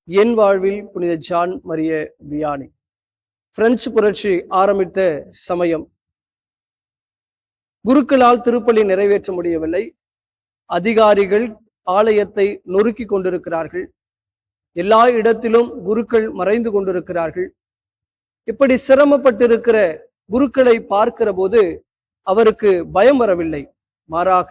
என் வாழ்வில் புனித John Maria Vianney. French புரட்சி ஆரம்பித்த சமயம். குருக்களால் திருப்பலி நிறைவேற்ற முடியவில்லை. அதிகாரிகள் ஆலயத்தை நொறுக்கி கொண்டிருக்கிறார்கள். எல்லா இடத்திலும் குருக்கள் மறைந்து கொண்டிருக்கிறார்கள். இப்படி சிரமப்பட்டிருக்கிற குருக்களை பார்க்கிற போது அவருக்கு பயம் வரவில்லை. மாறாக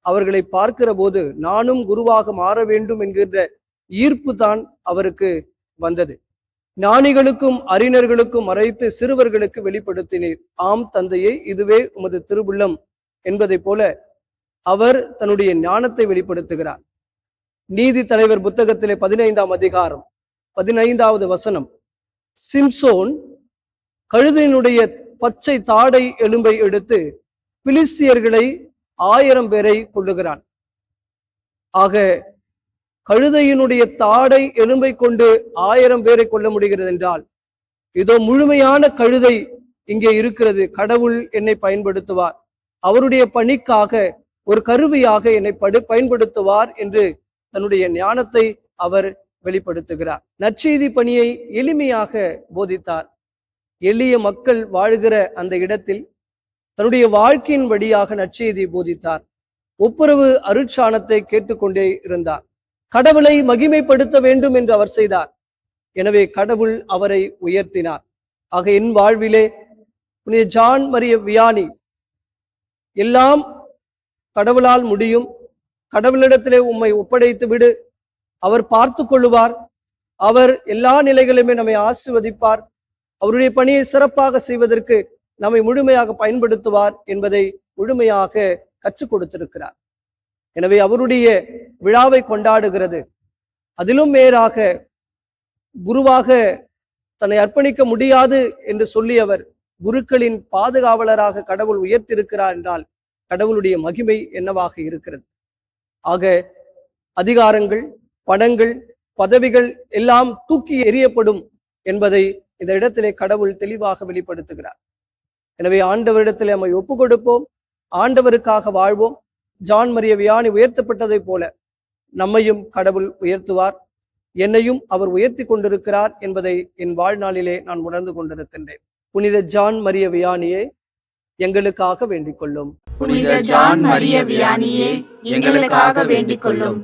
அவர்களை பார்க்கிற போது நானும் குருவாக மாற வேண்டும் என்கின்ற ஈர்ப்பு தான் அவருக்கு வந்தது. ஞானிகளுக்கும் அறிஞர்களுக்கும் மறைத்து சிறுவர்களுக்கு வெளிப்படுத்தினீர். ஆம் தந்தையே, இதுவே உமது திருவுள்ளம் என்பதை போல அவர் தன்னுடைய ஞானத்தை வெளிப்படுத்துகிறார். நீதி தலைவர் புத்தகத்திலே 15ஆம் அதிகாரம் 15வது வசனம், சிம்சோன் கழுதையினுடைய பச்சை தாடை எலும்பை எடுத்து பிலிஸ்தியர்களை 1000 பேரை கொள்ளுகிறான். ஆக கழுதையினுடைய தாடை எலும்பை கொண்டு 1000 பேரை கொள்ள முடிகிறது என்றால், இதோ முழுமையான கழுதை இங்கே இருக்கிறது. கடவுள் என்னை பயன்படுத்துவார், அவருடைய பணிக்காக ஒரு கருவியாக என்னை பயன்படுத்துவார் என்று தன்னுடைய ஞானத்தை அவர் வெளிப்படுத்துகிறார். நற்செய்தி பணியை எளிமையாக போதித்தார். எளிய மக்கள் வாழ்கிற அந்த இடத்தில் தன்னுடைய வாழ்க்கையின் வழியாக நற்செய்தி போதித்தார். ஒப்புரவு அருட்சாணத்தை கேட்டுக்கொண்டே இருந்தார். கடவுளை மகிமைப்படுத்த வேண்டும் என்று அவர் செய்தார். எனவே கடவுள் அவரை உயர்த்தினார். ஆக என் வாழ்விலே புனித ஜான் மரிய வியானி, எல்லாம் கடவுளால் முடியும், கடவுளிடத்திலே உம்மை ஒப்படைத்து விடு, அவர் பார்த்து கொள்ளுவார், அவர் எல்லா நிலைகளிலுமே நம்மை ஆசீர்வதிப்பார், அவருடைய பணியை சிறப்பாக செய்வதற்கு நம்மை முழுமையாக பயன்படுத்துவார் என்பதை முழுமையாக கற்றுக் கொடுத்திருக்கிறார். எனவே அவருடைய விழாவை கொண்டாடுகிறது. அதிலும் மேலாக குருவாக தன்னை அர்ப்பணிக்க முடியாது என்று சொல்லியவர் குருக்களின் பாதுகாவலராக கடவுள் உயர்த்திருக்கிறார் என்றால் கடவுளுடைய மகிமை என்னவாக இருக்கிறது. ஆக அதிகாரங்கள், பணங்கள், பதவிகள் எல்லாம் தூக்கி எறியப்படும் என்பதை இந்த இடத்திலே கடவுள் தெளிவாக வெளிப்படுத்துகிறார். எனவே ஆண்டவரிடத்திலே நம்மை ஒப்பு கொடுப்போம், ஆண்டவருக்காக வாழ்வோம். ஜான் மரிய வியானி உயர்த்தப்பட்டதை போல நம்மையும் கடவுள் உயர்த்துவார். என்னையும் அவர் உயர்த்தி கொண்டிருக்கிறார் என்பதை என் வாழ்நாளிலே நான் உணர்ந்து கொண்டிருக்கின்றேன். புனித ஜான் மரிய வியானியே, எங்களுக்காக வேண்டிக் கொள்ளும். புனித ஜான் மரிய வியானியே, எங்களுக்காக வேண்டிக் கொள்ளும்.